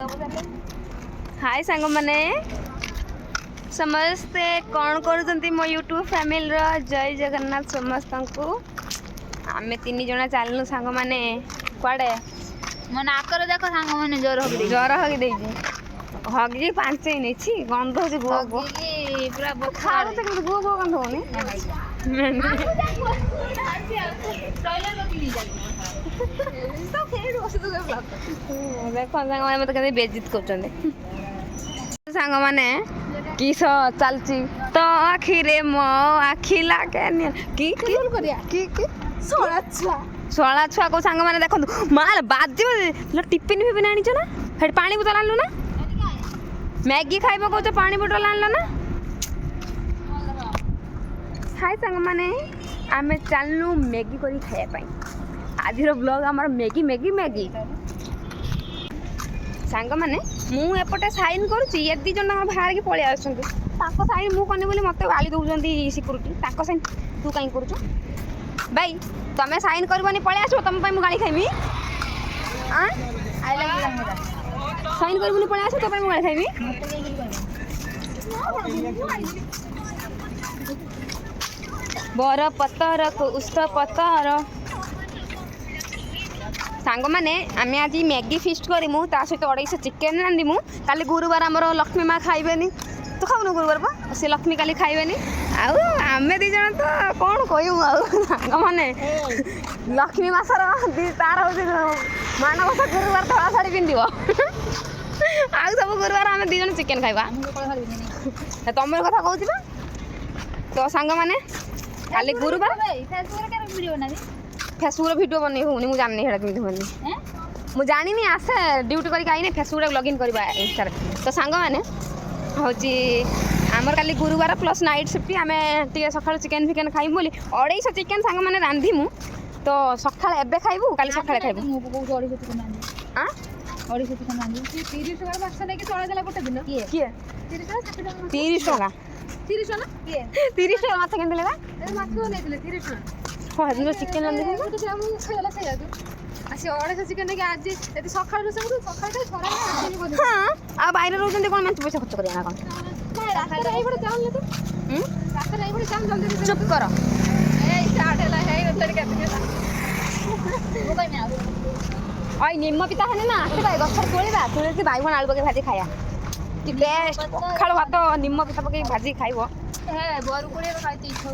हाय सांग माने समस्ते कौन कर मो यूट्यूब फैमिली जय जगन्नाथ समस्त को आमे 3 जना चलनु सांग माने कुआडे मो नाकर देख सांग माने ज्वर हगी देजी हगी 5 ही नहीं छी गंध हो गो गो पूरा खाओ तो कि गो गो गंध होनी देखो सांग माने मते कदे बेइज्जत करछन सांग माने किस चलची तो आखिरे मो आखि लागे की सोला छुआ को सांग माने देखो माल बाजी टिफिन फिफिन आनी ना हेड पानी बोतल आनलु ना मैगी खाइबो को पानी बोतल आनलो ना हाय सांग माने आमे चलनु मैगी करी खाया पाई आजिर ब्लॉग हमर मैगी मैगी मैगी सांग माने मु एपटे साइन करूची ये दी जन बाहर के पळे आछंती ताको साइन मु कने बोली मते गाली दउजंती सिक्युरिटी ताको साइन तू काई करूछु भाई तमे साइन करबनी पळे आछो तम पई मु गाली खाइमी आ आई लगी साइन करबनी पळे आछो त पई मु गाली खाइमी बर पतर को उस्त पतर सांग माने आमे आज मैगी फिस्ट करिमु ता सहित 250 चिकन रांदिमु काली गुरुवार हमर लक्ष्मी माँ खाइबेनी तू खाउनु गुरुवार बा से लक्ष्मी काली खाइबेनी आउ आमे दी जण तो कोन कहिउ आउ सांग माने लक्ष्मी मासर दी तार हो मानवसा गुरुवार धळा साड़ी पिंदिबो आउ सब गुरुवार आमे दी जण चिकन खाइबा तमर कथा कहउती बा तो सांग माने काली गुरुवार फेसबुक रे वीडियो बना फेसबुक वीडियो बनै होनी मु जाननी हेडा केमिति बनै मु जानिनी आसे ड्यूटी करी आइने फेसबुक लॉगिन करबा इंस्टा तो सांग माने होची हमर काली गुरुवार प्लस नाइट शिफ्ट आमे टिके सखाळ चिकन फिकन खाइम बोली 250 चिकन सांग माने रांधिमु तो सखाळ एबे खाइबु काली सखाळे खाइबु मु को 250 चिकन रांधि आ 250 चिकन रांधि 30 टका माछ नै कि चळे देला गोटे दिन किए 30 टका 30 टका 30 ना किए 30 टका माछ केन देले बा माछ नेथिले 30 टका हो हजनो चिकन रांधि तो हम छला छला तू आसी 250 चिकन नै कि आज यदि सखाळ रोसे तू सखाळ का छोरा ना हां आ बाहर रहउछन कोन माछ पैसा खर्च करिया ना कोन रास्ता रे बड़े जान ले तू रास्ता रे बड़े जान जल्दी चुप कर ए स्टार्ट हैला है लड़ी के वो कहीं आ ओइ निम्म पिता हने ना आसे भाई गछर तोलिबा तोले बाइगन आलू पके भाजी खाया कि बेस्ट पखाळ भात निम्म पिता पके भाजी खाइबो हे बोर कोले खाइती इच्छा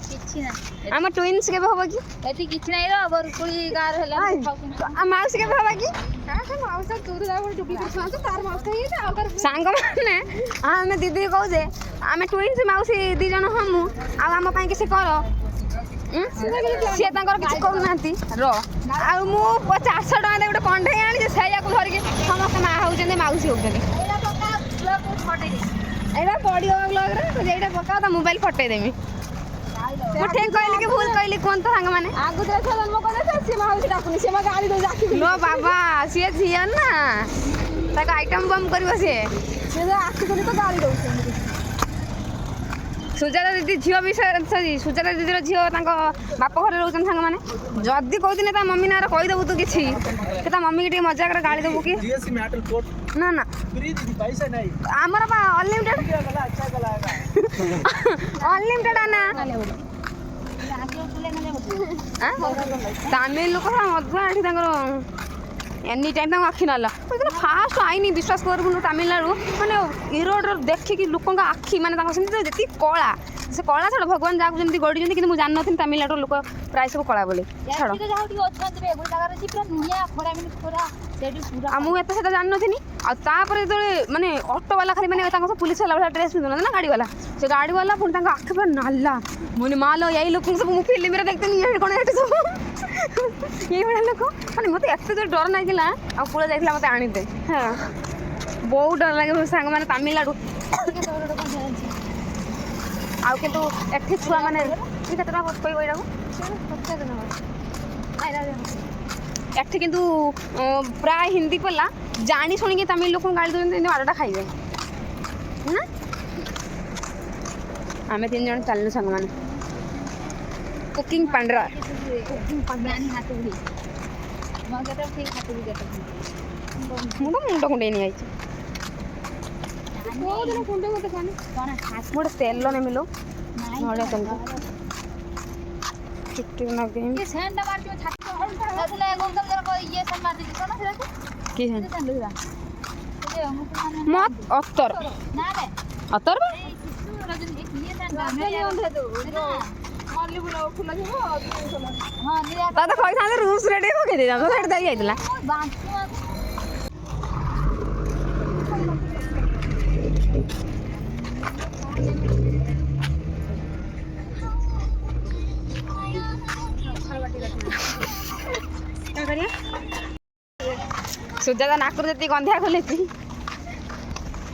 किछि ना हम ट्विन्स केबे होबा की एति किछि नै रो बोर कोली गार हैला आ माउस केबे होबा की हां से माउस तू दा डुप्लीकेट छान तो तार माउस खाइ आ अगर सांग माने हम दीदी कहू जे हम ट्विन्स माउस दी जण हमु आ हम पई के से करो से तांकर किछ करू नांती रो आ मु 400 टका दे गोटे कंढे आनी जे सेया को धरि के समस्त मा होउ जने माउस होउ जने एला पका ब्लॉग को फटे दे एबा पडियो ब्लॉग रे तो जेटा पका त मोबाइल फटे देमी मु ठीक कहली कि भूल कहली कोन तो सांग माने आगु देखा जन्म करे से से माउस डाकुनी से मा गाड़ी दो जाकी लो बाबा से झिया ना ताका आइटम बम करबो से आखि तो गाड़ी दो सुजाता दीदी झील विषय सरी सुजाता दीदी झील बाप घर रोचन सांग मैंने जदि कहते ता मम्मी ना कहीदेबू तू किसी मम्मी की मजाक गाड़ी देबू कि ना ना आमर बा अनलिमिटेड अनलिमिटेड ना तमिल लोक मजा ये एनी टाइम तक आखि नाला फास्ट आईनी विश्वास करूँ तमिलनाडु माने इरोड देखिकी लोक आखि माने जी कला से कला छाड़ भगवान जहाँ जमी गढ़ी कि मुझे जानी नी तमिलनाडु लोक प्राय सब कला बोली छाड़ मुझे से जानी नी आपर जो माने ऑटो वाला खाली माने पुलिस वाला भाई ड्रेस पिंधु ना गाड़ी वाला से गाड़ी वाला पुणी आखि पूरा नाला मुझे माल यही लोक सब मुझे फिल्म देखते कौन ये सब ये लोक मैंने मत एत जो डर ना आपुला जाइला मत आनीते हाँ बहुत डर लगे सांग मैंने तमिलनाडु आउ किंतु एठी छुआ माने केते टका कहबो एटा एठी किंतु प्राय हिंदी पला जानी सुनी के तमिल लोक गाली दे बारटा खाइबे ना आमे 3 जण चलनु संग माने कुकिंग पंडरा कुकिंग पंडरा हाथ उड़ी मगर ठीक हाथ उड़ी ମୁଁ ତ ମୁଣ୍ଡ କୁଣ୍ଡେଇ ନେଇଯାଇଛି କୋଉଦିନ କୁଣ୍ଡେଇ ମୋତେ ଖାନି ମୁଁ ଗୋଟେ ତେଲ ନେମିଲୋ ନଡ଼ିଆ ତେଲ ଚୁଟି ଲଗେଇମି ये सेंड मारती है छाती नथले गौतम जरा को ये सेंड मारती है कोन सेरा କି ये सेंड दुरा ये मुसलमान मत अत्तर ना रे अत्तर बा रजनी ये सेंड मैं ये बंद दो ओनली बुला फुला जीवो हां निरा ता तो कहथांते रूस रेडी हो के दे जा तो सेट दई आइतला बांचू क्या करिया सुजाता नाकुर जति गंधिया खोलेची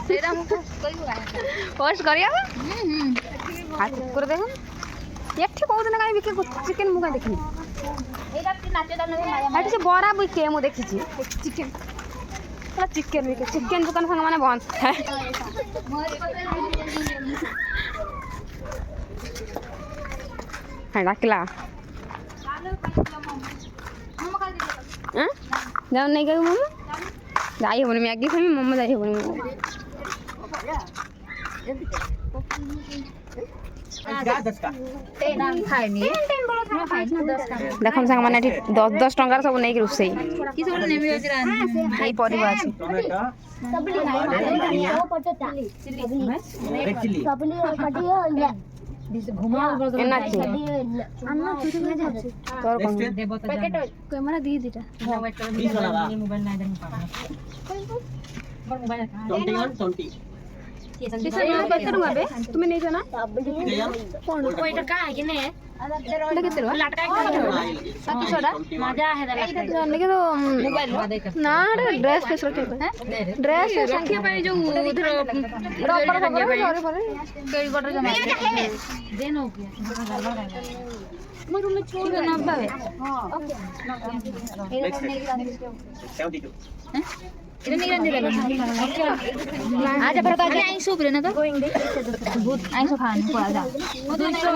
सेरा मु पोस्ट करिया हाथ कुकुर देखो एठी बहुत दिन काई बिके चिकन मुगा देखनी एरा की नाचे दान माया एठी से बरा बिके मु देखिची चिकन पूरा चिकन बिके चिकन दुकान संग माने बंद है डाकला हां जाओ नहीं गयो मम्मा जाई होनी मैगी खाई मम्मा जाई होनी देखो संग माने 10 टंकार सब नहीं रुसई किस बोले नेमी होज रानी यही परिवा अछि एना छी तोर कोन कैमरा दी दीटा तुम्हें नहीं जाना कौन कोईटा का है कि ने केते रो लटका सातु सोडा मजा है जानने के तो मोबाइल ना ड्रेस पे रखे ड्रेस रखे पे जो उधर रबर रखे पे केड़ी बटर जमा देनो मैं रूम में छोड़ देना बाबे हां ओके इधर निकल निकल आज भरत आज आई सूप रे ना तो आई सो खाने को आजा 200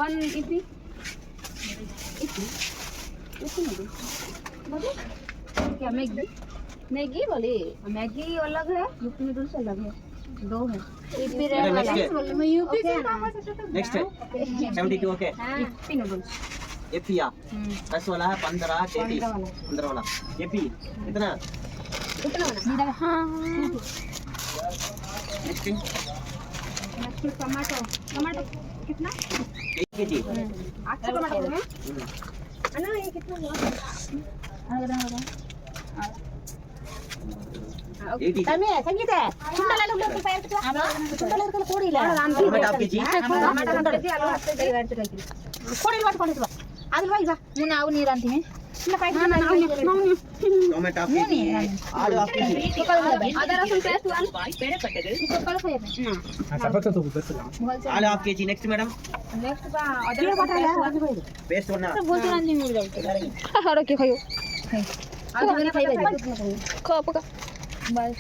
1 इपी क्या मैगी मैगी बोले मैगी अलग है यूपी नूडल्स अलग है दो है इपी रे वाला मैं यूपी से नेक्स्ट है 72 ओके इपी नूडल्स एपिया 10 वाला है 15 30 15 वाला एपी कितना वाला हां नेक्स्ट टमाटो टमाटो कितना 1 केजी 8 टमाटो में अन्ना ये कितना हुआ एटी तमे संगीत है सुंदर लोग के पैर कितना सुंदर लोग को कोड़ी ले टमाटर आप केजी टमाटो 100 केजी आलू 8 केजी बैठ के कोड़ी बात कोड़ी बा आदिल भाई बा मु नाउ नी रांती में ना पाई ना टमाटर आप केजी आलू आप केजी आधा रसुन पेस्ट वन कल खाए आलू आप केजी नेक्स्ट मैडम नेक्स्ट बा अदरक पेस्ट करना बोलते रांती मिल जाए हरो के खायो आज मेरी खाई बाई खा पका बस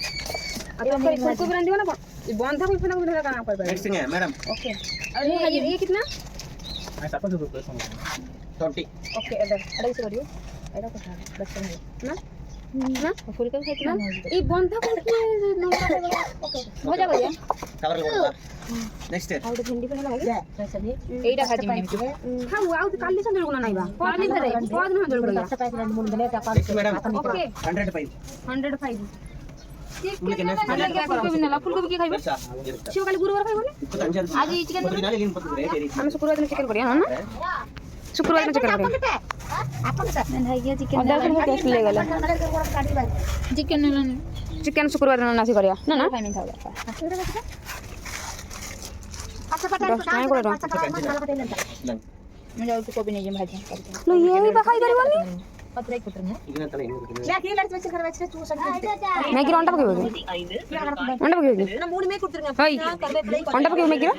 अब फुलको भी रंदी ना बंधा को फना को काम कर नेक्स्ट है मैडम ओके अरे ये कितना 20 ओके इधर अरे से करियो एडा को बस ना ना फुलको खाई ना ये बंधा को ओके हो जा भैया कवर लगा नेक्स्ट आउ तो भिंडी पे लगा एटा खाजी में हां आउ तो काली संदल गुना नहीं बा काली फेरे बहुत ना जल गया नेक्स्ट मैडम ओके 105 105 उनके नेक्स्ट फुलको भी ना फुलको भी की खाइबो शिव काली गुरुवार खाइबो ने आज ये चिकन ना लेकिन पता है तेरी हम शुक्रवार दिन चिकन करिया ना शुक्रवार दिन चिकन करिया मैं भाई गया चिकन अदर को टेस्ट ले गला चिकन ले चिकन शुक्रवार दिन नासी करिया ना ना खाई में खाओ अच्छा पता है को मैं जाऊ तो कोबी नहीं भाजी लो ये भी खाई करबनी पत्रे कुतर में इतना तले क्या की लड़ते बच्चे घर बैठे चूस सकते मैगी अंडा पकेबो अंडा पकेबो ना मूड में कुतर में हाय अंडा पकेबो मैगी रो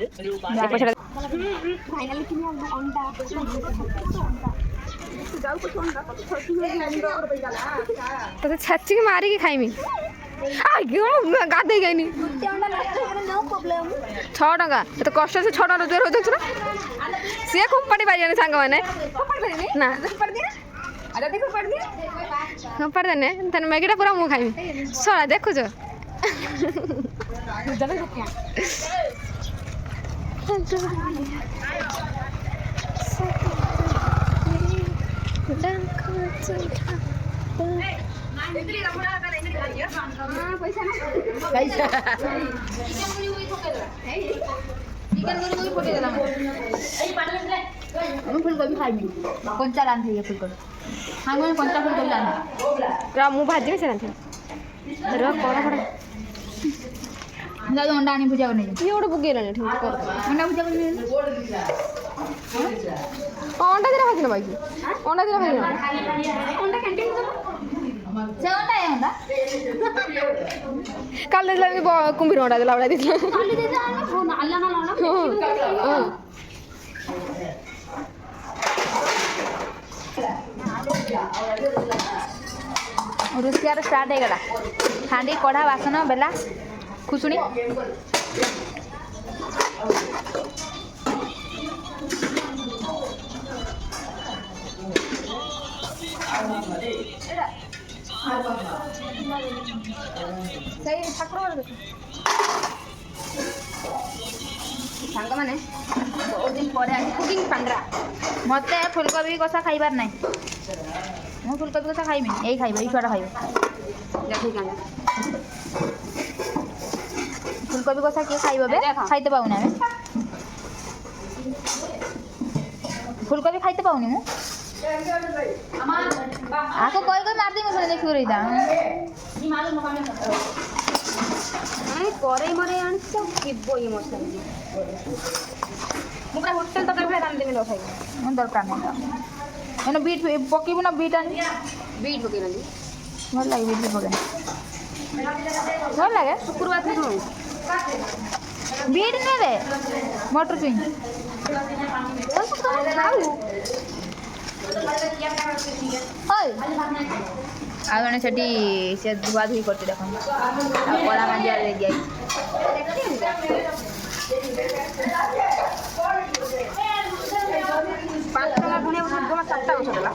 पछड़ा फाइनली कि अंडा जाऊ कुछ अंडा तो छच्ची के मारी के खाइमी आ क्यों गादे गईनी अंडा नो प्रॉब्लम 6 टका तो कष्ट से 6 टका रोजगार हो जाछ ना से खूब पड़ी पारियानी सांग माने ना ଆରେ ଦେଖ ପାଡ଼ି ଦେ ହଁ ପାଡ଼ି ଦେନେ ତାନେ ମ୍ୟାଗିଟା ପୁରା ମୁଁ ଖାଇବି ଶଳା ଦେଖୁଛ फुलकोबी खाइबी कंचा रांधे ये फुलकोबी हाँ मैं कंचा फुलकोबी रांधे ମୁଁ ଭାଜିବି ସେ ରାନ୍ଧିବି ର କଡ଼ କଡ଼ जा अंडा आनी भुजा बने ଇଏ ଗୋଟେ ବୁଗେଇଲାଣି ଏଠି अंडा भुजा बने ଅଣ୍ଡା ଦିଟା ଭାଜି ନେବା କି ଅଣ୍ଡା ଦିଟା ଭାଜି ନେବା अंडा कैंटीन से अंडा है अंडा କାଲି ଦେଇଥିଲା ଏମିତି କୁମ୍ଭୀର ଅଣ୍ଡା ଦେଲା ଭଳିଆ ଦେଇଥିଲା खाली दे दे हो ना अल्लाह ना लाना ହଁ रोसियार स्टार्ट है गला हांडी कढ़ा बासन बेला खुसुणी ସେଇ ଠାକୁର ସାଙ୍ଗମାନେ ବହୁତ ଦିନ ପରେ ଆଜି କୁକିଂ ପାଣ୍ଡରା मते फुलकोबी कसा खाइबार नहीं मु फुलकोबी कसा खाइबी यही खाइबा ई छुआटा खाइबा ଦେଖିକି ଆଣିବା फुलकोबी कसा किए खाइबा बे देखो। खाइते पाउनी आमे फुलकोबी खाइते पाउनी मु आको कोई कोई मार दी मुझे देखियो रहीदा ଆମେ କରେଇ ମରେଇ ଆଣିଛି ତ ଥିବ ଇଏ ମସଲା ମୁଁ ପୁରା ହୋଟେଲ ତରକାରୀ ଭଳିଆ ରାନ୍ଧିଦେବି ଲୋ ଖାଇବି मन दरकार नहीं एनो बीट पकीबु ना बीट आनी ବିଟ୍ ପକେଇବି भल लागे बीट पके ଭଲ ଲାଗେ ଶୁକ୍ରବାର ଦିନ ଖାଉ बीट ने रे मटर चुई ओय आ गने छटी से धुआ धुई करते देखो बड़ा मंजिया ले गई ପାଞ୍ଚ ଟଙ୍କା ଧଣିଆ ପତ୍ର ଜମା ଚାରିଟା ଗଛ ଦେଲା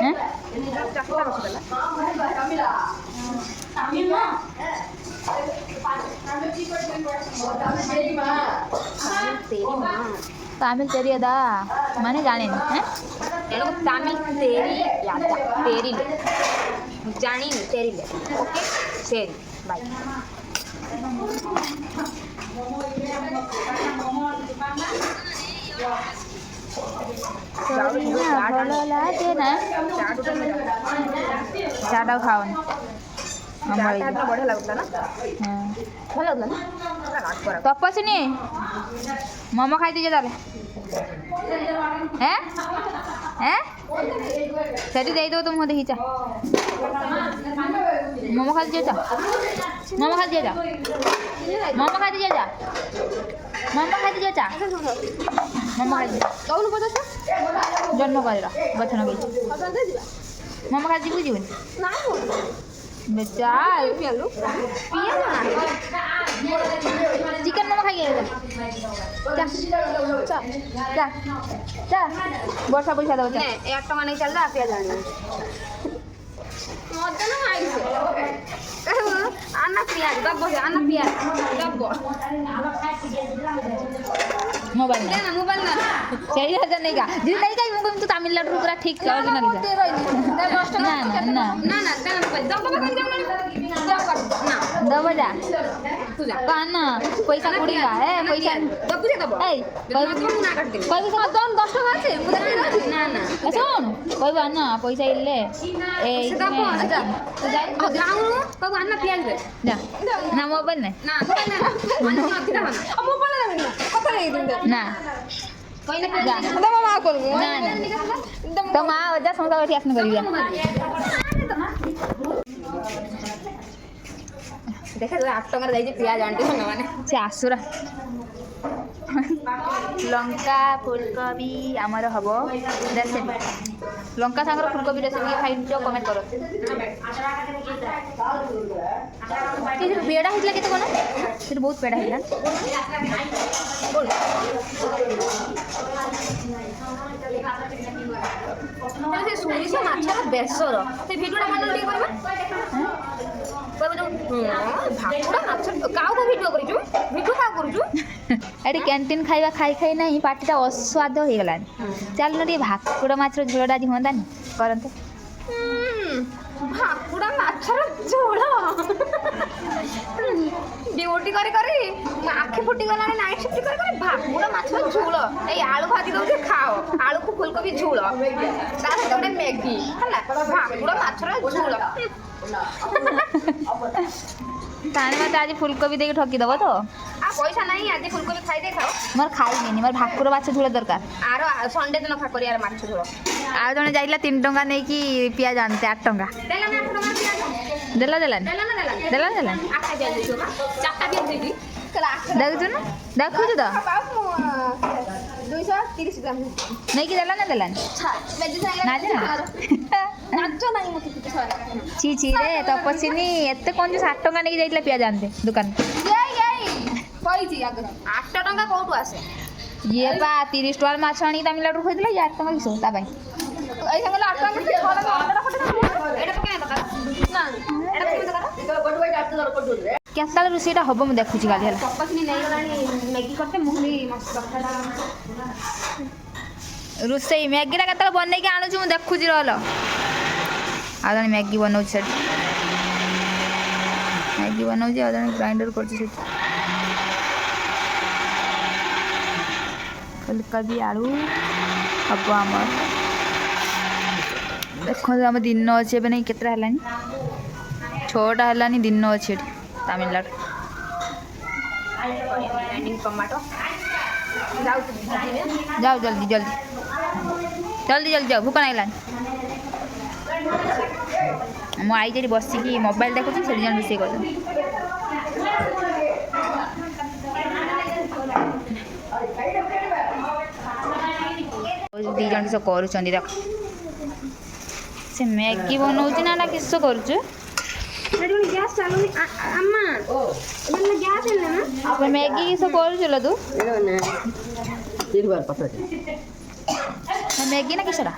हैं ଚାରିଟା ଗଛ ଦେଲା तामिल तेरी अदा माने जाने हैं ତେଣୁ ତାମିଲ ତେରି ୟାଦା ତେରି ଲେ ଜାଣିନି ତେରି ଲେ ଓକେ ତେରି ବାଇ भल लागे ना चाटा खाओ ଚାଟା ବଢ଼ିଆ ଲାଗୁଥିଲା ନା ଭଲ ଲାଗୁଥିଲା ନା ପୁରା ରାଗ ତପସ୍ୱିନୀ ମୋମୋ ଖାଇ ଦେଇଛ ତାହେଲେ ସେଠି ଦେଇଦେବ ତୁମକୁ ଦେଖିଛ ମୋମୋ ଖାଇ ଦେଇଛ ମୋମୋ ଖାଇ ଦେଇଛ ମୋମୋ ଖାଇ ଦେଇଛ ମୋମୋ ଖାଇ ଦେଇଛ ମୋମୋ ଖାଇ ଦେଇଛ କହୁନୁ ପଚାଶ ଜନ୍ମ କରିର ଗଛ ଲଗେଇଛ ମୋମୋ ଖାଇ ଯିବୁ ଯିବୁନି ଚାଲ ପିଆଲୁ ପିଆଲୁ ଚିକେନ ମୋମୋ ଖାଇକି ବର୍ଷା ପଇସା ଦେବ ନେ 1 ଟଙ୍କା ନେଇ ଚାଲ ପିଆଜ ଆଣିବ ମଜା ନା ଆଇছে ଆନା ପିଆଜ ଦବ ଆନା ପିଆଜ ଦବ मोबाइल ଦେ ନା ମୋବାଇଲ ନା सही हजार नहीं का जी नहीं का मुझे तो तमिलनाडु पूरा ठीक ओरिजिनल ନା ना ना ନା ଦେ ନା ମୋବାଇଲ ଦବ କଣ ଯାଉ ନା दबा जा ତୁ ଯା पाना पैसा कुड़ीगा ए पैसा ଦବୁ ସେ ଦବ ए କୋଇ ମୁଁ ନା କାଟି ଦେବି कोई पैसा ଦନ 10 ଟଙ୍କା ଅଛି ମୁଁ ଦେଖି ରହିଛି ନା ନା सुन कोई बाना पैसा इल्ले ए ସେ ଦବ ଯା तू जा ଆଉ ଯାଉନୁ କବୁ ଆନା ପିଆଜ ଦେ जा ना मोबाइल नहीं ନା ମୋବାଇଲ ନା ମାନେ ନଥିଲା ନା ଆଉ ମୋବାଇଲ ନା ନା କଥା ହେଇ ଦିନ ना କହିଲେ जा ଦବ ମା କରିବୁ ना ना तो माँ वजह समझा बैठी आसन करिया ଦେଖା 8 ଟଙ୍କାରେ ଯାଇଛି ପିଆଜ ଆଣ୍ଟି ସାଙ୍ଗମାନେ से आसुरा लंका फुलकोबी आमर हम रेसिपी लंका सांगर फुलकोबी रेसिपी खाई कमेंट करो पेड़ा होता के कौन से बहुत पेड़ा होता ସେ ସୋରିଷ ମାଛର ବେସର ସେ ଭିଡ଼ିଓଟା ଭଲ ଟିକେ କରିବା ଭାକୁଡ଼ା ମାଛ କାହାକୁ ଭିଡ଼ିଓ କରିଛୁ ଭିଡ଼ିଓ କାହା କରୁଛୁ ଏଠି କ୍ୟାଣ୍ଟିନ୍ ଖାଇବା ଖାଇ ଖାଇ ନାହିଁ ପାଟିଟା ଅସ୍ୱାଦ ହେଇଗଲାଣି ଚାଲୁନ ଟିକେ ଭାକୁର ମାଛର ଝୋଳଟା ଆଜି ହୁଅନ୍ତାନି କରନ୍ତେ ଭାକୁଡ଼ା ମାଛର ଝୋଳ ଡ୍ୟୁଟି କରି କରି ଆଖି ଫୁଟିଗଲାଣି ନାଇଟ୍ ସିଫ୍ଟ କରି କରି ଭାକୁଡ଼ା ମାଛର ଝୋଳ ଏଇ ଆଳୁ ଭାଜି ଦଉଛି ଖାଅ ଆଳୁକୁ ଫୁଲକୋବି ଝୋଳ ତା ସହିତ ଗୋଟେ ମ୍ୟାଗି ହେଲା ଭାକୁଡ଼ା ମାଛର ଝୋଳ ତାହେଲେ ମୋତେ ଆଜି ଫୁଲକୋବି ଦେଇକି ଠକିଦେବ ତ ଆଉ ପଇସା ନାହିଁ ଆଜି ଫୁଲକୋବି ଖାଇଦେଇ ଖାଅ ମୋର ଖାଇବିନି ମୋର ଭାକୁର ମାଛ ଝୋଳ ଦରକାର ଆର ସଣ୍ଡେ ଦିନ ଖା କରିବାର ମାଛ ଝୋଳ ଆଉ ଜଣେ ଯାଇଥିଲା 3 ଟଙ୍କା ନେଇକି ପିଆଜ ଆଣିତେ 8 ଟଙ୍କା ଦେଲାନି 8 ଟଙ୍କା ପିଆଜ ଦେଲାନି ଦେଲାନି ଆଖା ପିଆଜ ଦେଇଛୁ ନା ଚାରିଟା ପିଆଜ ଦେଇଛି ଦେଖୁଛୁ ନା ଦେଖୁଛୁ ତ 230 ଗ୍ରାମ ନେଇକି ଦେଲାନି ନାଚ ନାହିଁ ମୋତେ କିଛି ସରେ ଛି ଛି ରେ ତପସ୍ୱିନୀ ଏତେ କଣ 7 ଟଙ୍କା ନେଇକି ଯାଇଥିଲା ପିଆଜ ଆଣିତେ ଦୋକାନ କହିଛି ଆଗରୁ 8 ଟଙ୍କା କୋଉଠୁ ଆସେ ଇଏ ବା 30 ଟଙ୍କାର ମାଛ ଆଣିକି ତାମିଲନାଡୁରୁ ଖୋଇଥିଲା 8 ଟଙ୍କା କିସ ତା ପାଇଁ ଏଇ ସାଙ୍ଗରେ 8 ଟଙ୍କା ଏଇଟା କେମିତି ଦରକାର ନା ଏଇଟା କେମିତି ଦରକାର କେତେବେଳେ ରୋଷେଇଟା ହବ ମୁଁ ଦେଖୁଛି କାଲି ହେଲା ତପସ୍ୱିନୀ ନେଇଗଲାଣି ମ୍ୟାଗି କରତେ ମୁଁ ଖାଲି ରୋଷେଇ ମ୍ୟାଗିଟା କେତେବେଳେ ବନେଇକି ଆଣୁଛୁ ମୁଁ ଦେଖୁଛି ରହଲ ଆଉ ଜଣେ ମ୍ୟାଗି ବନାଉଛି ସେଠି ମ୍ୟାଗି ବନାଉଛି ଆଉ ଜଣେ ଗ୍ରାଇଣ୍ଡର କରୁଛି ସେଠି ଫୁଲକୋବି ଆଳୁ ହବ ଆମର ଦେଖନ୍ତୁ ଆମ ଦିନ ଅଛି ଏବେ ନାଇଁ କେତେଟା ହେଲାଣି 6ଟା ହେଲାଣି ଦିନ ଅଛି ଏଠି ତାମିଲନାଡୁ ଟମାଟୋ ଯାଉ ଜଲ୍ଦି ଯାଉ ଭୋକ ଲାଗିଲାଣି ମୁଁ ଆଇ ଯେଠି ବସିକି ମୋବାଇଲ ଦେଖୁଛି ସେଠି ଜଣେ ରୋଷେଇ କରୁଛନ୍ତି ଦି ଜଣ କିସ କରୁଛନ୍ତି ଦେଖ ସେ ମ୍ୟାଗି ବନଉଛି ନା କିସ କରୁଛୁ ଗ୍ୟାସ୍ ଚାଲୁନି ଆମ୍ମା ଗ୍ୟାସ୍ ହେଲେ ନା ମ୍ୟାଗି କିସ କରୁଛୁ ଲୋ ତୁ ମ୍ୟାଗି ନା କିସଟା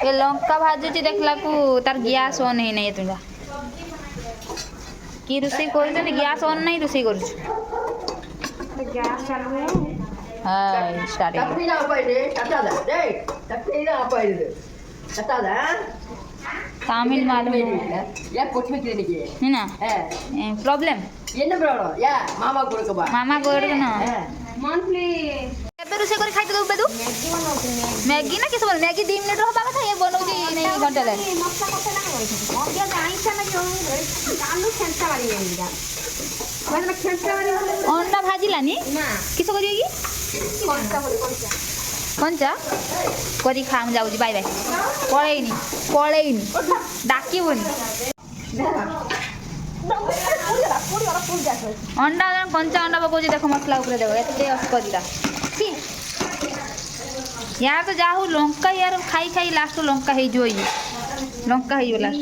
ଏ ଲଙ୍କା ଭାଜୁଛି ଦେଖିଲାକୁ ତାର ଗ୍ୟାସ୍ ଅନ୍ ହେଇନାହିଁ ଏତେଟା କି ରୋଷେଇ କରୁଛନ୍ତି ଗ୍ୟାସ୍ ଅନ୍ ନାହିଁ ରୋଷେଇ କରୁଛୁ ଗ୍ୟାସ୍ ଚାଲୁନି ଷ୍ଟାର୍ଟ तमिल मालूम या कुछ में क्लिनिक है ना प्रॉब्लम என்ன ப்ராப்ளம் யா மாமா கொடுக்கবা मामा गोड़ ना मंथली केबे रोसे कर खाइते दबे तू मैगी ना किस बोल मैगी 2 मिनिट रहबा कथा ये बनौजी नहीं घंटा ले मस्ता मस्ता ना होई ऑडियो आइसा ना जो आलू खेंचा वाली गंगा मतलब खेंचा वाली अंडा भाजिलानी ना किस करियो की कोनसा कंचा करी खाम जाउजी बाय बाय पळेइनी डाकिबोनी अंडा कंचा अंडा पकाउछि देखो मसला ऊपर देखो एते अस्करिला सी यार तो जाहु लंका यार खाई खाई लास्ट लंका हे जो ये लंका हे लास्ट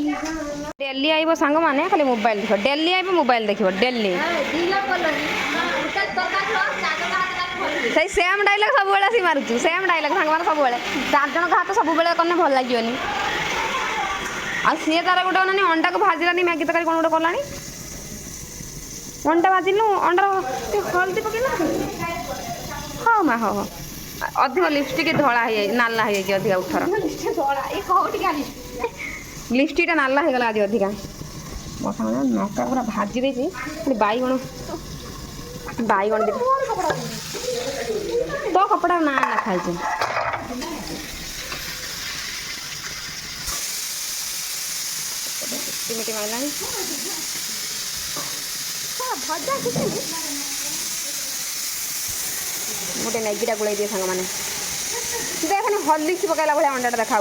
डेली आइबो संग माने खाली मोबाइल देखो डेली आइबो मोबाइल देखिबो डेली सही सेम डायलॉग सब बेला सी मारुछु सेम डायलॉग संग माने सब बेला चार जन घात सब बेला करने भल लागियोनी आ से तार गोटे अनानी अंडा को भाजिलानी मैगी तकारी कोन गोटे करलानी अंडा भाजिलु अंडा हल्दी पकेना हाँ माँ हाँ अधिक लिपस्टिक धला है नाला है अधिक उठर लिपस्टिक नाला हो गला आज अधिका बसा नौका पूरा भाजी देती बैगण बैगण दे तो कपड़ा ना ना खाई मिटी मारला भजा किसी गोटे मैगीटा गुड़ाई दिए सांग मैंने देखने हॉर्लिक्स पकाइला भाई अंडाटा देखा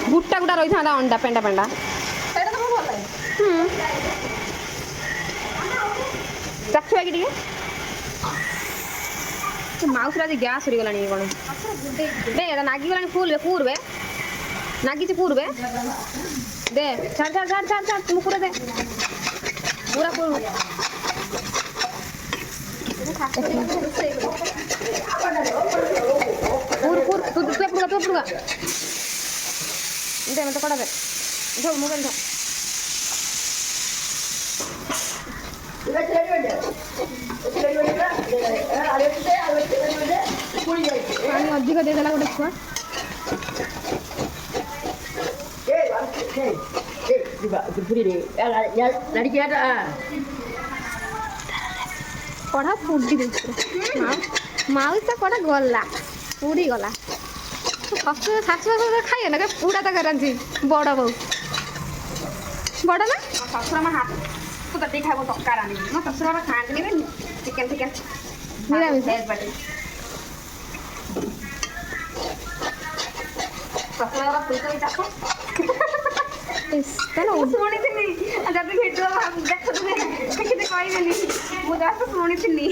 गुटा गुटा रही था अंडा पेंडा पेंडा चाखिबा कि माउस आज गैस सरीगला कौन दे नागिगला फुल पूर्वे नागी पूर्वे दे छाड़ छाड़ छाड़ छाड़ छाड़ मुकुरा दे पूरा पूरा পুর তু এপড়ুগা দে মতো কড়া দে ধর মোবাইল ধর ପାଣି ଅଧିକ ଦେଇଦେଲା ଗୋଟେ ଛୁଆ କଢ଼ା ପୋଡ଼ି ଦେଇଛି ମାଉସୀ ତା କଢ଼ା ଗଲା ପୋଡ଼ି ଗଲା ଶାଶୁ ଶାଶୁ ଖାଇବେ ନା ପୁଡ଼ା ତ କରନ୍ତି ବଡ଼ ବୋଉ ବଡ଼ ନା ଶ୍ୱଶୁର ମୋ ହାତ ତୁ ତ ଖାଇବ ତରକାରୀ ଆଣିବି ମୋ ଶ୍ୱଶୁର ଖାଆନ୍ତିନି ଚିକେନ୍ ଫିକେନ୍ ନିରାମିଷ ଶ୍ୱଶୁର ଫୁଲକୋବି ଚାଷ ଶୁଣିଥିଲି ଯଦି ଭିଡ଼ିଓ ଦେଖୁଥିବେ କିଛି କହିବେନି ମୁଁ ଜଷ୍ଟ ଶୁଣିଥିଲି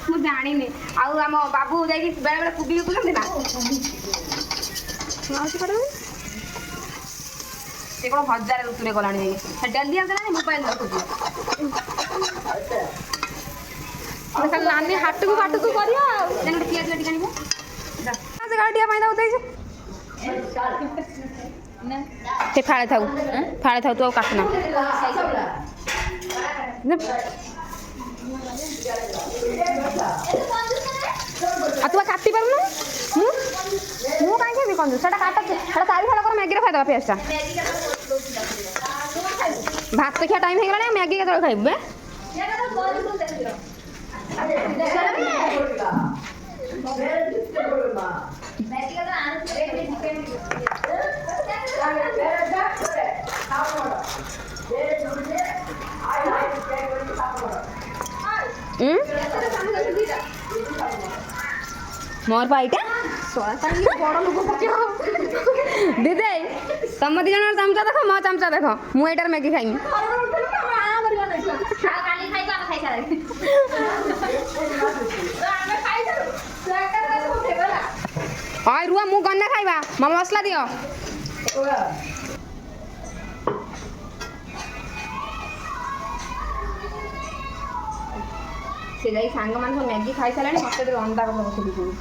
ମୁଁ ଜାଣିନି ଆଉ ଆମ ବାବୁ ଯାଇକି ବେଳେବେଳେ କୁବି ବିକୁଛନ୍ତି ନା ମାଉସୀ କରିବ ସେ କ'ଣ 1000 ଋତୁରେ ଗଲାଣି ଯାଇକି ଡେଲି ଆସିଲାଣି ମୋବାଇଲ ଦେଖୁଛି ଖାଲି ନାନୀ ହାଟକୁ ଫାଟକୁ କରିବ ଆଉ ତେଣୁ ଗୋଟେ ପିଆଜ ଟିକେ ଆଣିବ ସେ ଗାଡ଼ିଆ ପାଇଁ ତାକୁ ଦେଇଛୁ ସେ ଫାଳେ ଥାଉ ତୁ ଆଉ କାଟନା ଆଉ ତୁ କାଟି ପାରୁନୁ ମୁଁ କାହିଁ ଖାଇବି କଞ୍ଚୁ ସେଟା କାଟ ସେଟା 4 ଫାଳ କର ମ୍ୟାଗିରେ ଖାଇଦେବା ପିଆଜଟା ଭାତ ଖିଆ ଟାଇମ୍ ହେଇଗଲାଣି ଆଉ ମ୍ୟାଗି କେତେବେଳେ ଖାଇବୁ ବେ मोर पाईटा बड़ लोक दीदी तुम दी जन चमचा देख मो चमचा देख मुझे मैगी खाइमी और रुआ मु गन्ना खाइबा मामा मसला दियो से जाई सांग मान सब मैगी खाई सारे मत अंडा कथा बसुली पुणी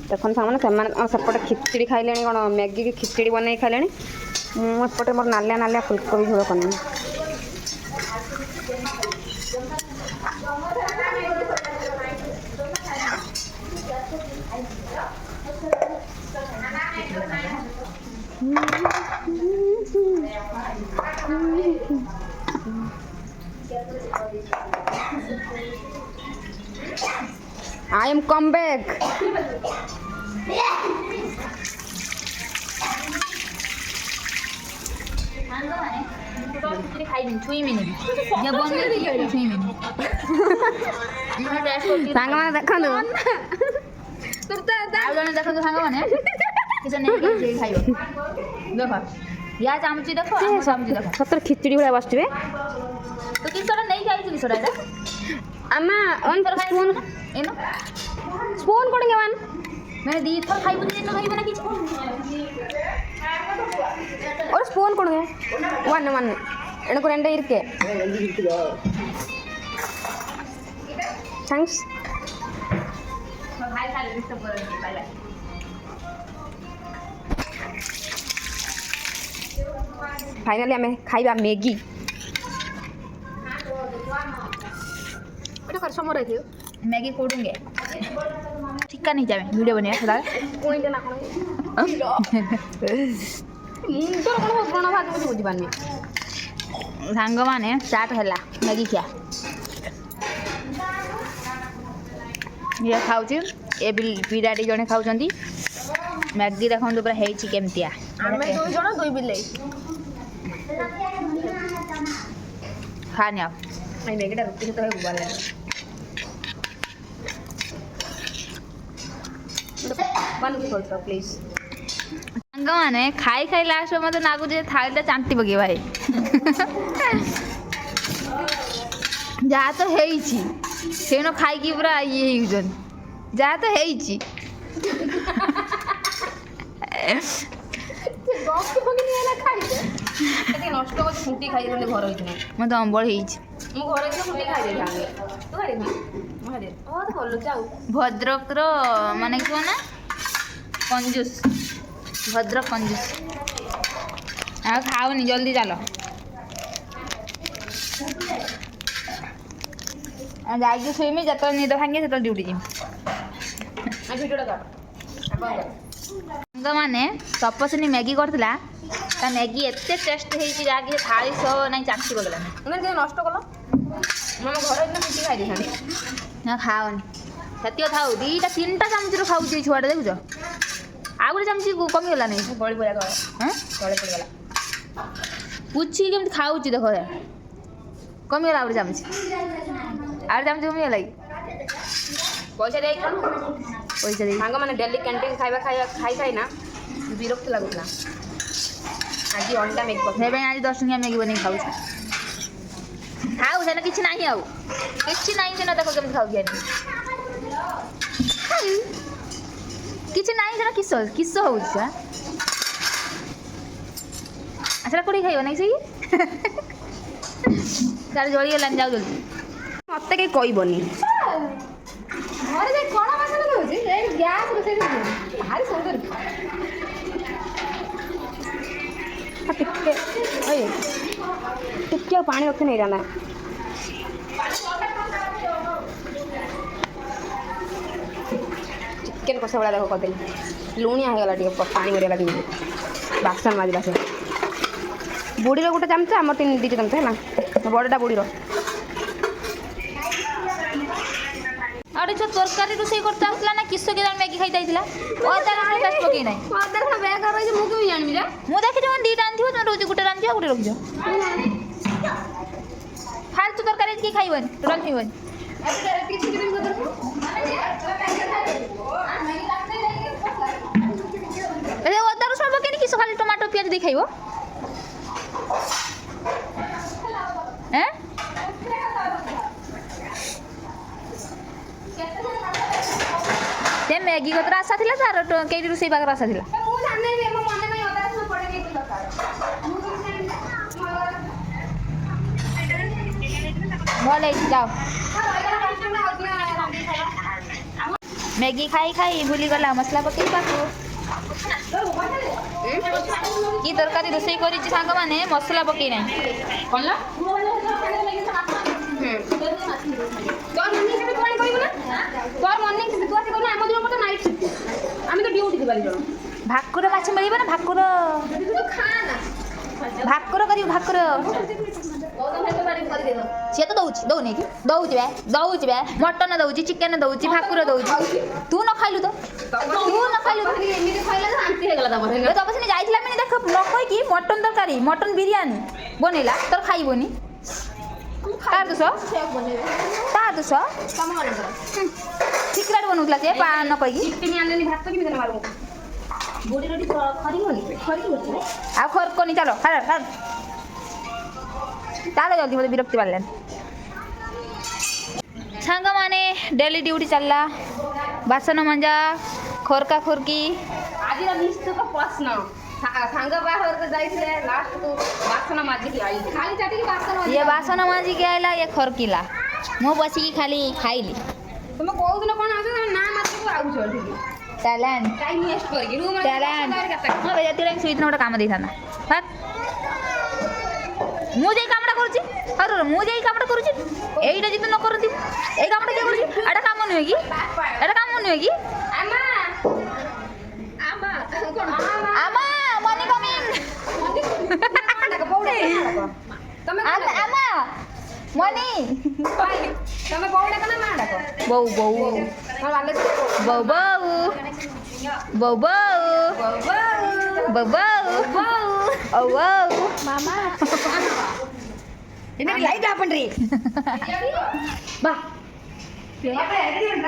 देखो सामने सेपटे खिचड़ी खाइले कौन मैगी की खिचड़ी बन खाइले मुझे मोर नालिया नालिया फुलकोबी झोल करनी I am come back. सांग माने देखंदु ଆଉ ଜଣେ ଦେଖନ୍ତୁ ସାଙ୍ଗମାନେ କିଛି ନେଇକି ଖାଇବ ଦେଖ ୟା ଚାମଚି ଦେଖ ଆମ ଚାମଚି ଦେଖ ସତରେ ଖିଚୁଡ଼ି ଭଳିଆ ବସିଥିବେ ତୁ କିସଟା ନେଇକି ଆଇଛୁ କିସଟା ଏଇଟା अम्मा ऑन थोड़ा स्पून एनो स्पून कोडिंगे वन मैंने दी थोड़ा खाई बुनी तो खाई बना किछ और स्पून कोडिंगे वन वन எனக்கு ரெண்டே இருக்கு थैंक्स भाई खाली डिस्टर्ब कर बाय बाय फाइनली हमें खाइबा मैगी कर समोर आहे मैगी कोडूंगे ठिका नहीं जावे वीडियो बनिया सदा कोइले ना कोन मुंडर कोन बण भाग बुझी बुझी पानी सांग माने स्टार्ट हला मैगी क्या ये खाउची ए बिराडी जने खाउचंती मैगी देखंतु पूरा हेची केमतिया हमें दो जण दुई बिलाई खानिया आई मैगीटा रुटी तो है उबाले वन फोटो प्लीज ସାଙ୍ଗମାନେ ଖାଇ ଖାଇ ଲାଷ୍ଟ ମୋତେ ଲାଗୁଛି ଯେ ଥାଳିଟା ଚାଣ୍ଟି ପକେଇବା ଭାଇ ଯାହା ତ ହେଇଛି ସେଇନ ଖାଇକି ପୁରା ଇଏ ହେଇଯାଉଛନ୍ତି ଯାହା ତ ହେଇଛି ନଷ୍ଟ କରୁଛି ଫୁଟି ଖାଇଦେଇଥାନ୍ତି ଘର ହେଇଥିଲା ମୋତେ ଅମ୍ବଳ ହେଇଛି ମୁଁ ଘରେ ହେଇଥିଲେ ଫୁଟି ଖାଇଦେଇଥାନ୍ତି ତୁ ଖାଇଦେଇଥାନ୍ତି ଭଲ ଯାଉ ଭଦ୍ରକର ମାନେ କୁହ ନା କଞ୍ଜୁସ ଭଦ୍ରକ କଞ୍ଜୁସ ଆଉ ଖାଉନି ଜଲ୍ଦି ଚାଲ ଆଉ ଯାଇକି ଶୋଇମି ଯେତେବେଳେ ନିଦ ଭାଙ୍ଗେ ସେତେବେଳେ ଡ୍ୟୁଟି ଯିବି ଭିଡ଼ିଓଟା କାଟ ସାଙ୍ଗମାନେ ତପସ୍ୱିନୀ ମ୍ୟାଗି କରିଥିଲା ତା ମ୍ୟାଗି ଏତେ ଟେଷ୍ଟ ହେଇଛି ଯାହାକି ଥାଳି ସହ ନାଇଁ ଚାଞ୍ଚି ପକେଇଲାନି ତମେ କେତେ ନଷ୍ଟ କଲ ମୁଁ ଆମ ଘରେ ହେଇଥିଲେ ଫୁଟି ଖାଇଦେଇଥାନ୍ତି ନା ଖାଅନି ସେତିକ ଥାଉ ଦୁଇଟା ତିନିଟା ଚାମଚରୁ ଖାଉଛି ଏଇ ଛୁଆଟା ଦେଖୁଛ ଆଉ ଗୋଟେ ଚାମଚ କମିଗଲା ନାଇଁ ବଳି ପଡ଼ିଲା ତଳେ ହଁ ତଳେ ପଡ଼ିଗଲା ପୁଛିକି କେମିତି ଖାଉଛି ଦେଖ କମିଗଲା ଆଉ ଗୋଟେ ଚାମଚ କମିଗଲା କି ପଇସା ଦେଇକି ପଇସା ଦେଇ ସାଙ୍ଗମାନେ ଡେଲି କ୍ୟାଣ୍ଟିନ୍ ଖାଇବା ଖାଇ ନା ବିରକ୍ତ ଲାଗୁଥିଲା ଆଜି ଅଣ୍ଡା ମ୍ୟାଗି କରିଥିଲି ସେ ପାଇଁ ଆଜି 10 ଟଙ୍କିଆ ମ୍ୟାଗି ବନେଇକି ଖାଉଛି ଖାଉ ସେନ କିଛି ନାହିଁ ଆଉ କିଛି ନାହିଁ ସେନ ଦେଖ କେମିତି ଖାଉଛି କିଛି ନାହିଁ ସେଟା କିସ ହେଉଛି ସେଟା କୋଉଠି ଖାଇବ ନାଇଁ ସେଇ ତାର ଜଳିଗଲାନି ଯାଉ ଜଲ୍ଦି ମତେ କେହି କହିବନି ଘରେ ଯାଇ କଣ ବାସନ ଦେଉଛି ଗ୍ୟାସ୍ ରୋଷେଇ ଭାରି ସୁନ୍ଦର ଟିକେ ଆଉ ପାଣି ରଖି ନେଇଯାନା ଚିକେନ୍ କଷା ଭଳିଆ ଦେଖ କରିଦେଲି ଲୁଣିଆ ହେଇଗଲା ଟିକେ ପାଣି ମରିଗଲା ଟିକେ ବାସନ ମାଜିଲା ସେ ବୁଢ଼ୀର ଗୋଟେ ଚାମଚ ଆମର ଦୁଇଟା ଚାମଚ ହେଲା ବଡ଼ଟା ବୁଢ଼ୀର ଆଉ ଛୁଆ ତରକାରୀ ରୋଷେଇ କରତେ ଆସୁଥିଲା ନା କିସ କେଜାଣି ମ୍ୟାଗି ଖାଇତେ ଆଇଥିଲା ଅଦା ରସୁଣ ପେଷ୍ଟ ପକେଇ ନାହିଁ ଅଦା ରସୁଣ ବ୍ୟାଗ୍ ରହିଛି ମୁଁ କେମିତି ଜାଣିବି ଯେ ମୁଁ ଦେଖିଛି ମାନେ ଦୁଇଟା ଆଣିଥିବ ତମେ ରହୁଛି ଗୋଟେ ରାନ୍ଧିବ ଗୋଟେ ରଖିଛ ଫାଲତୁ ତରକାରୀ କିଏ ଖାଇବନି ରନ୍ଧିବନି ଅଦା ରସୁଣ ପକେଇନି କିସ ଖାଲି ଟମାଟୋ ପିଆଜ ଦେଇ ଖାଇବ ସେ ମ୍ୟାଗି କତର ଆଶା ଥିଲା ତାର କେଇଟି ରୋଷେଇ ପାଖରେ ଆଶା ଥିଲା ଭଲ ହେଇଛି ଯାଅ ମ୍ୟାଗି ଖାଇ ଖାଇ ଭୁଲିଗଲା ମସଲା ପକେଇବାକୁ କି ତରକାରୀ ରୋଷେଇ କରିଛି ସାଙ୍ଗମାନେ ମସଲା ପକେଇ ନାହିଁ କ'ଣ ଆମେ ତ ଡ୍ୟୁଟି ଯିବା ଭାକୁର ମାଛ ମିଳିବ ନା ଭାକୁର କରିବୁ ଭାକୁର ସିଏ ତ ଦଉନି କି ଦଉଛି ବେ ମଟନ ଦଉଛି ଚିକେନ ଦଉଛି ଭାକୁର ଦଉଛି ତୁ ନ ଖାଇଲୁ ତ ତପସ୍ୱିନୀ ଯାଇଥିଲା ମାନେ ଦେଖ ନ କହିକି ମଟନ ତରକାରୀ ମଟନ ବିରିୟାନୀ ବନେଇଲା ତୋର ଖାଇବନି ତାର ଦୋଷ ଠିକରାଟ ବନଉଥିଲା ସେ ନ କହିକି ଆଉ ଖରକନି ଚାଲ ଚାଲ ଜଲ୍ଦି ମୋତେ ବିରକ୍ତି ବାହାରିଲାନି ସାଙ୍ଗମାନେ ଡେଲି ଡ୍ୟୁଟି ଚାଲିଲା ବାସନ ମଞ୍ଜା ଖରକା ଖରକି ଆଜିର ନିଶ୍ଚିତ ପ୍ରଶ୍ନ ସାଙ୍ଗ ବାହାଘରକୁ ଯାଇଥିଲେ ଲାଷ୍ଟକୁ ବାସନ ମାଜିକି ଆଇଲି ଖାଲି ଚାଟିକି ଇଏ ବାସନ ମାଜିକି ଆଇଲା ଇଏ ଖରକିଲା ମୁଁ ବସିକି ଖାଲି ଖାଇଲି ତୁମେ କୋଉଦିନ କ'ଣ ଆସୁଛ ତମେ ନା ମାଜିକି ଆଉଛ ଏଠିକି ଟ୍ୟାଲେଣ୍ଟ ଟାଇମ୍ ୱେଷ୍ଟ କରିକି ହଁ ଯେତିକି ଶୋଇଥିଲ ଗୋଟେ କାମ ଦେଇଥାନ୍ତା ମୁଁ ଯାଇ କାମଟା କରୁଛି ମୁଁ ଯାଇ କାମଟା କରୁଛି এইটা যদি ন করতি এই কামটা কে করছি এটা কাম নয় কি আমা মনি কমিং আমা মনি તમે બહુ ডাકો না মা ডাকো বউ বউ আমার ভালো বউ বউ বউ বউ বউ বউ বউ মামা என்ன லைட் ஆஃப் பண்றீ பா பாப்பா எடி பண்ற